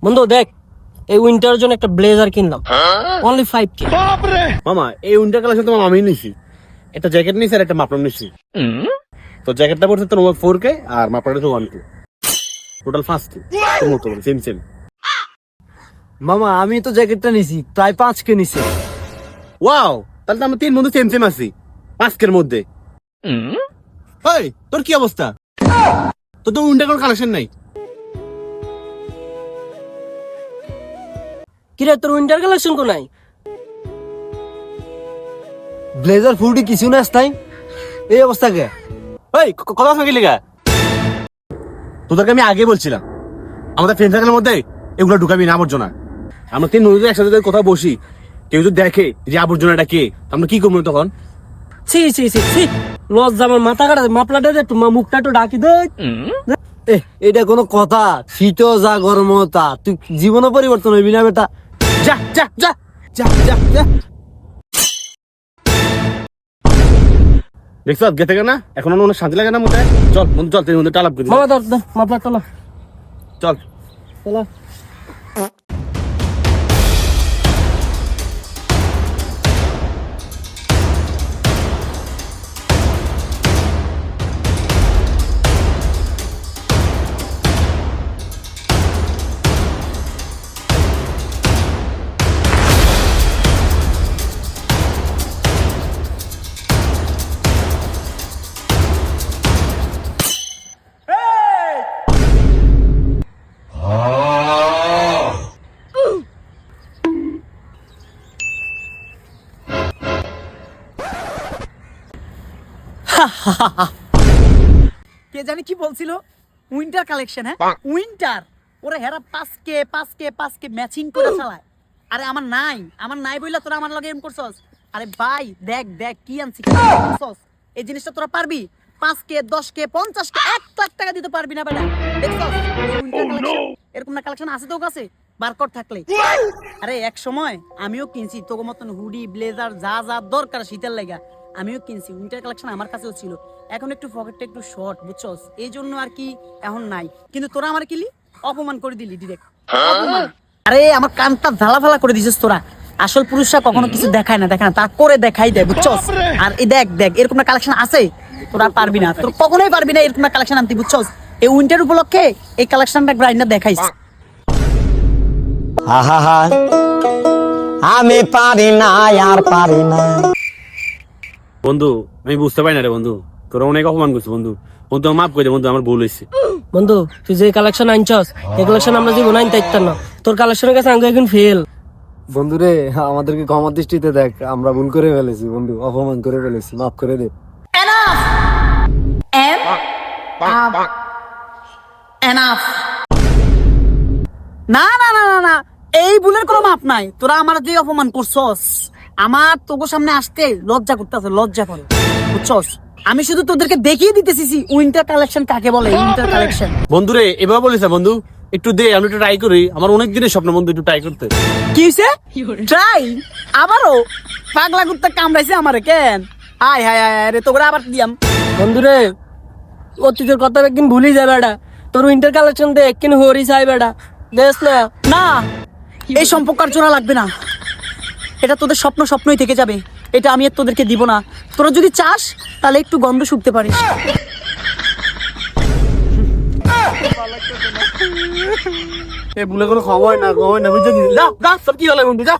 বন্ধু দেখ, এই উইন্টারের জন্য একটা ব্লেজার কিনলাম, অনলি 5K। মামা এই উইন্টার কালেকশন তো মামা আমি নিছি, একটা জ্যাকেট নিছি আর একটা মাপলাম নিছি। তো জ্যাকেটটা পড়ছে তোর 4K আর মাপলাটা তো 1K, টোটাল 5K। তোর মতো সেম সেম। মামা আমি তো জ্যাকেটটা নিছি প্রায় 5K নিছে। ওয়াও, তাহলে তো আমরা 3 বন্ধু সেম সেম আছি 5K-র মধ্যে। ওই তোর কি অবস্থা? তোর তো উইন্টার কোনো কালেকশন নাই। কিরে তোর উইন্টার কালেকশন কোনায়? ব্লেজার ফুডি কিছু না তাই এই অবস্থা কে? ওই কথা শুনে গেলি গা? তোদেরকে আমি আগে বলছিলাম আমাদের ফ্রেন্ড সার্কেলের মধ্যে এগুলো ঢুকাবি না, আবর্জনা। আমরা 3 বন্ধু একসাথে যদি কোথাও বসি, কেউ যদি দেখে যে আবর্জনাটা কে, আমরা কি করবো তখন? ছি ছি ছি ছি, লজ্জা, আমার মাথা কাটা। মাপলাটা দে, তোমার মুখটা একটু ডাকি দে। এটা কোনো কথা? শীত যা গরম তা, তুই জীবনে পরিবর্তন হইবি না বেটা। যা যা যা যা যা যা। দেখছ গেতে না, এখন অনেক শান্তি লাগে না মধ্যে। চল বন্ধু চল, 3 বন্ধু টালাপ করি। মামা ধর ধর, মাপলা তোলা চল তোলা। কে জানি কি বলছিল, উইন্টার কালেকশন। হ্যাঁ উইন্টার, ওরা হেরা 5K ম্যাচিং করে চালায়। আরে আমার নাই বইলা তোরা আমার লগে এম করছস। আরে ভাই দেখ দেখ কি আনছি, কি করছস। এই জিনিসটা তোরা পারবি? 5K 10K 50K 1 লাখ টাকা দিতে পারবি না বেটা। দেখছস উইন্টার কালেকশন, এরকম না কালেকশন আছে তোর কাছে? বারকোড থাকলে। আরে এক সময় আমিও কিনছি তোর মতন হুডি ব্লেজার যা যা দরকার শীতের লাগা, আমিও কিনছি। উইন্টার কালেকশন আমার কাছেও ছিল, এখন একটু পকেটটা একটু শর্ট বুঝছস, এই জন্য আর কি এখন নাই। কিন্তু তোরা আমার কিলি অপমান করে দিলি ডিরেক্ট। আরে আমার কানটা ঝালাফালা করে দিছিস তোরা। আসল পুরুষরা কখনো কিছু দেখায় না তা করে দেখাই দেয় বুঝছস। আর এই দেখ দেখ এরকম কালেকশন আছে, তোরা পারবি না, তোর কখনোই পারবি না এরকম কালেকশন আনতে বুঝছস। এই উইন্টার উপলক্ষে এই কালেকশনটা গ্রাইন্ডার দেখাইস। আহা আমি পারি না আর পারি না। বন্ধু আমি বুঝতে পারি না রে বন্ধু, তোরা অনেক অপমান করছিস বন্ধু। বন্ধু আমার মাফ করে দে বন্ধু, আমার ভুল হয়েছে। বন্ধু তুই যে কালেকশন আনছস, এই কালেকশন আমরা জীবন আনতে পারতাম না। তোর কালেকশনের কাছে আমি এখন ফেল। বন্ধুরে আমাদেরকে ক্ষমা দৃষ্টিতে দেখ, আমরা ভুল করে ফেলেছি বন্ধু, অপমান করে ফেলেছি, মাফ করে দে। এনাফ। না না না না না, এই ভুলের কোনো মাপ নাই। তোরা আমার যে অপমান করছস, আমার তোর সামনে আসতে লজ্জা করতেছে, লজ্জা করে বুঝছস। আমি শুধু তোদেরকে দেখিয়ে দিতেছি উইন্টার কালেকশন কাকে বলে। উইন্টার কালেকশন বন্ধুরে এভাবে বলিস না বন্ধু, একটু দে আমি একটু ট্রাই করি। আমার অনেক দিনের স্বপ্ন বন্ধু একটু ট্রাই করতে। কি হইছে? ট্রাই আবারও? পাগলা কুত্তা কামড়াইছে আমারে কেন? হাই হাই হাই রে, তোরা আবার দিয়াম। বন্ধুরে অতীতের কথা একদিন ভুলি যা বেটা। তোর উইন্টার কালেকশন দেখ কিন হরি চাই বেটা, দেখ না। না, এই সম্পর্ক আর জোড়া লাগবে না। এটা তোদের স্বপ্নই থেকে যাবে। এটা আমি আর তোদেরকে দিব না। তোরা যদি চাস তাহলে একটু গন্ধ শুকতে পারিস। এ ভুলে কোনো খবর না বুঝছিস? যা যা, সব কি হলো বন্ধু, যা।